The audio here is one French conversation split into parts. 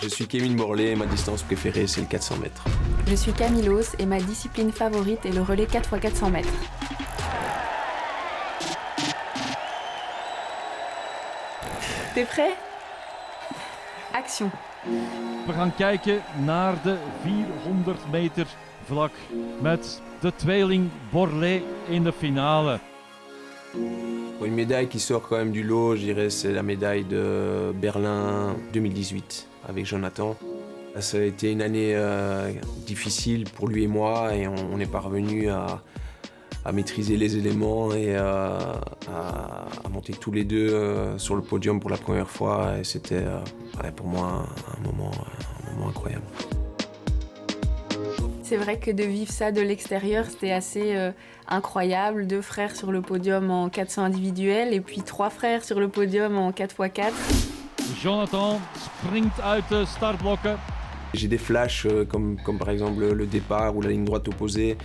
Je suis Kevin Borlée et ma distance préférée, c'est le 400 mètres. Je suis Camille et ma discipline favorite est le relais 4x400 mètres. T'es prêt? Action. We gaan kijken naar de 400 meter vlak met de tweeling Borlée in de finale. Une médaille qui sort quand même du lot, je dirais, c'est la médaille de Berlin 2018 avec Jonathan. Ça a été une année difficile pour lui et moi et on n'est pas revenu à maîtriser les éléments et à monter tous les deux sur le podium pour la première fois. Et c'était pour moi un moment incroyable. C'est vrai que de vivre ça de l'extérieur, c'était assez incroyable. 2 frères sur le podium en 400 individuel et puis 3 frères sur le podium en 4x4. Jonathan springt uit de startblokken. J'ai des flashs comme par exemple le départ ou la ligne droite opposée.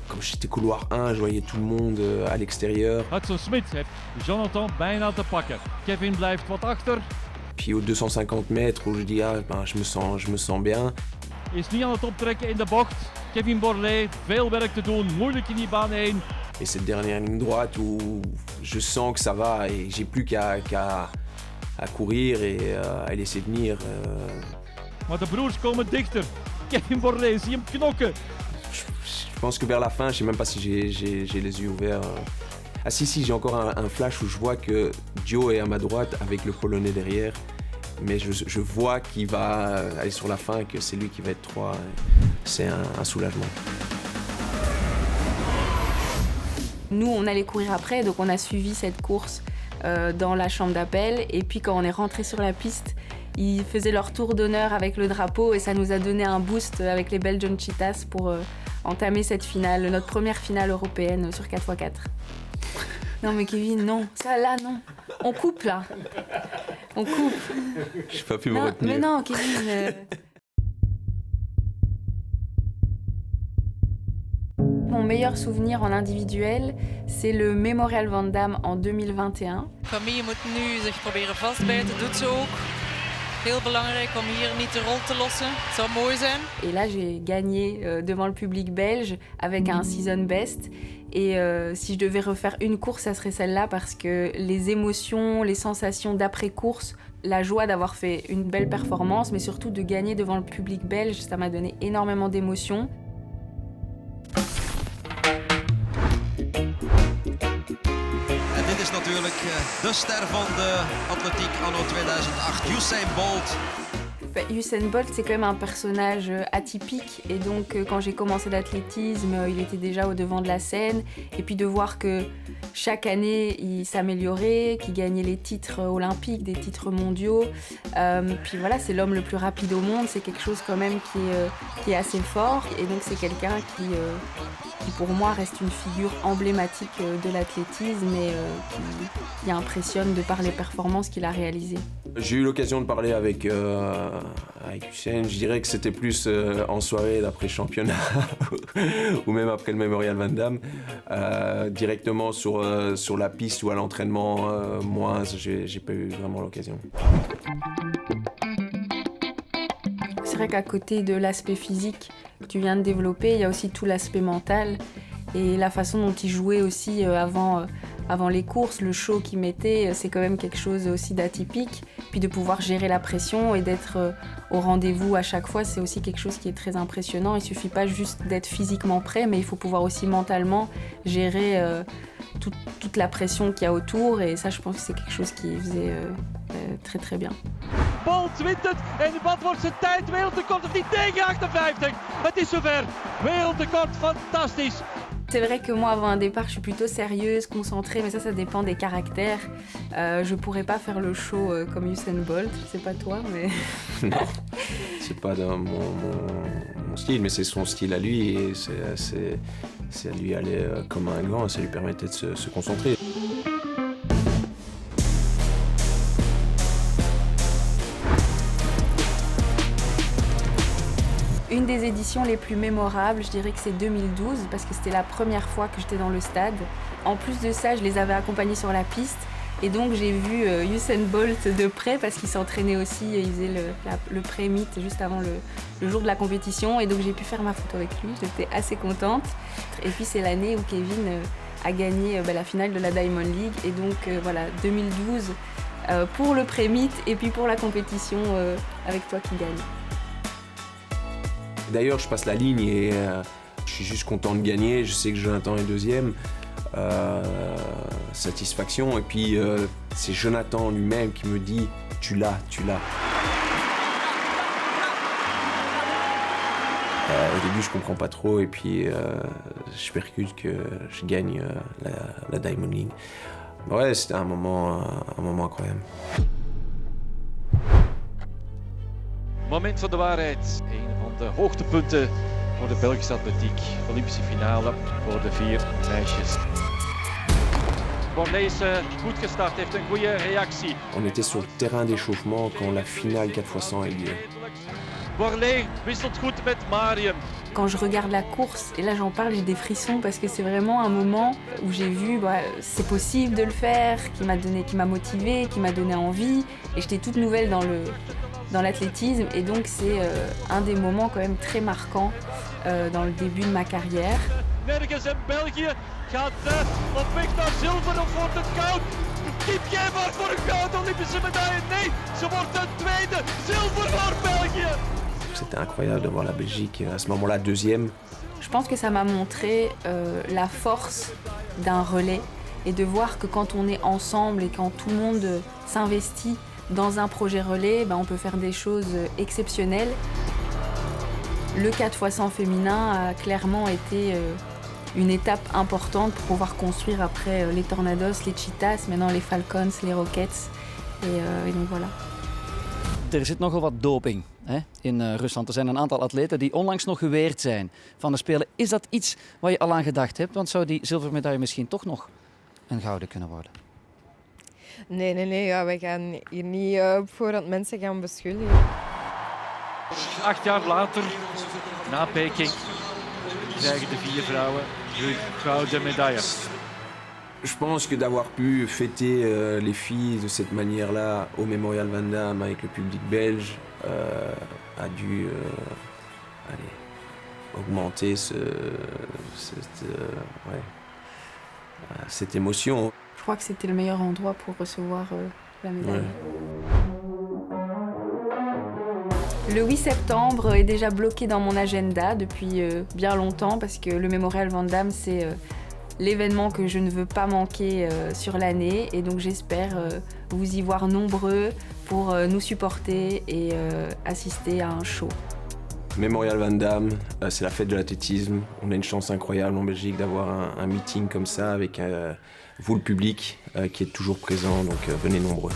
Comme j'étais couloir 1, je voyais tout le monde à l'extérieur. Hudson Smit heeft Jonathan bijna te pakken. Kevin blijft wat achter. Puis aux 250 mètres où je dis je me sens bien. Is niet aan het optrekken in de bocht. Kevin Borlée, veel werk te doen, moeilijk in die baan heen. Et cette dernière ligne droite où je sens que ça va et j'ai plus qu'à courir et à laisser venir. Maar de broers komen dichter. Kevin Borlée, zie hem knokken. Je pense que vers la fin, je sais même pas si j'ai les yeux ouverts. Ah si, j'ai encore un flash où je vois que Joe est à ma droite avec le Polonais derrière. Mais je vois qu'il va aller sur la fin et que c'est lui qui va être 3. C'est un soulagement. Nous, on allait courir après, donc on a suivi cette course dans la chambre d'appel. Et puis quand on est rentré sur la piste, ils faisaient leur tour d'honneur avec le drapeau et ça nous a donné un boost avec les Belgian Cheetahs pour entamer cette finale, notre première finale européenne sur 4x4. Non mais Kevin, non, ça là, non. On coupe là. On coupe. J'ai pas pu me retenir. Mais non, Kevin. Mon meilleur souvenir en individuel, c'est le Memorial Van Damme en 2021. Camille moet nu zich proberen vastbijten, doet ze ook. Heel belangrijk om hier niet de rol te lossen. Het zou mooi zijn. Et là, j'ai gagné devant le public belge avec un season best. Et si je devais refaire une course, ça serait celle-là parce que les émotions, les sensations d'après-course, la joie d'avoir fait une belle performance, mais surtout de gagner devant le public belge, ça m'a donné énormément d'émotions. En dit is natuurlijk de ster van de atletiek anno 2008, Usain Bolt. Usain Bolt, c'est quand même un personnage atypique et donc quand j'ai commencé l'athlétisme, il était déjà au devant de la scène et puis de voir que chaque année il s'améliorait, qu'il gagnait les titres olympiques, des titres mondiaux, puis voilà, c'est l'homme le plus rapide au monde, c'est quelque chose quand même qui est assez fort et donc c'est quelqu'un qui pour moi reste une figure emblématique de l'athlétisme et qui impressionne de par les performances qu'il a réalisées. J'ai eu l'occasion de parler avec Usain, je dirais que c'était plus en soirée d'après championnat ou même après le Memorial Van Damme. Directement sur la piste ou à l'entraînement, moi, j'ai pas eu vraiment l'occasion. C'est vrai qu'à côté de l'aspect physique que tu viens de développer, il y a aussi tout l'aspect mental et la façon dont il jouait aussi avant les courses, le show qu'il mettait, c'est quand même quelque chose aussi d'atypique. Puis de pouvoir gérer la pression et d'être au rendez-vous à chaque fois, c'est aussi quelque chose qui est très impressionnant. Il suffit pas juste d'être physiquement prêt, mais il faut pouvoir aussi mentalement gérer toute la pression qu'il y a autour. Et ça, je pense que c'est quelque chose qu'il faisait très très bien. Bolt wint het en wat wordt zijn tijd? Wereldrecord of niet? 9,58. Het is zover. Wereldrecord, fantastisch. C'est vrai que moi, avant un départ, je suis plutôt sérieuse, concentrée, mais ça dépend des caractères. Je pourrais pas faire le show comme Usain Bolt, c'est pas toi, mais... Non, c'est pas dans mon style, mais c'est son style à lui et c'est à lui aller comme un grand, ça lui permettait de se concentrer. Une des éditions les plus mémorables, je dirais que c'est 2012, parce que c'était la première fois que j'étais dans le stade. En plus de ça, je les avais accompagnés sur la piste. Et donc j'ai vu Usain Bolt de près parce qu'il s'entraînait aussi, il faisait le pré-meet juste avant le jour de la compétition. Et donc j'ai pu faire ma photo avec lui, j'étais assez contente. Et puis c'est l'année où Kevin a gagné la finale de la Diamond League. Et donc voilà, 2012 pour le pré-meet et puis pour la compétition avec toi qui gagne. D'ailleurs, je passe la ligne et je suis juste content de gagner. Je sais que Jonathan est deuxième. Satisfaction. Et puis, c'est Jonathan lui-même qui me dit « tu l'as, tu l'as ». Au début, je comprends pas trop et puis je percute que je gagne la Diamond League. Ouais, c'était un moment incroyable. Moment van de waarheid. Een van de hoogtepunten voor de Belgische atletiek. Olympische finale voor de 4 meisjes. Borlée is goed gestart, heeft een goede reactie. On était sur le terrain d'échauffement quand la finale 4x100 a eu lieu. Borlée wisselt goed met Mariam. Quand je regarde la course, et là j'en parle, j'ai des frissons parce que c'est vraiment un moment où j'ai vu c'est possible de le faire, qui m'a motivée, qui m'a donné envie. Et j'étais toute nouvelle dans l'athlétisme et donc c'est un des moments quand même très marquants dans le début de ma carrière. Nergens in België gaat op weg naar zilver of wordt het goud? Kiep Gevaert voor een goud Olympische medaille? Nee, ze wordt een tweede zilver voor België. C'était incroyable de voir la Belgique à ce moment-là deuxième. Je pense que ça m'a montré la force d'un relais et de voir que quand on est ensemble et quand tout le monde s'investit dans un projet relais, on peut faire des choses exceptionnelles. Le 4x100 féminin a clairement été une étape importante pour pouvoir construire après les Tornados, les Cheetahs, maintenant les Falcons, les Rockets. Et donc voilà. Er zit nogal wat doping in Rusland. Er zijn een aantal atleten die onlangs nog geweerd zijn van de Spelen. Is dat iets waar je al aan gedacht hebt? Want zou die zilvermedaille misschien toch nog een gouden kunnen worden? Nee. Ja, wij gaan hier niet op voorhand mensen gaan beschuldigen. 8 jaar later, na Peking, krijgen de 4 vrouwen hun gouden medaille. Je pense que d'avoir pu fêter les filles de cette manière-là au Mémorial Van Damme avec le public belge a dû augmenter cette émotion. Je crois que c'était le meilleur endroit pour recevoir la médaille. Ouais. Le 8 septembre est déjà bloqué dans mon agenda depuis bien longtemps parce que le Mémorial Van Damme, c'est l'événement que je ne veux pas manquer sur l'année. Et donc j'espère vous y voir nombreux pour nous supporter et assister à un show. Mémorial Van Damme, c'est la fête de l'athlétisme. On a une chance incroyable en Belgique d'avoir un meeting comme ça avec vous, le public, qui est toujours présent. Donc venez nombreux.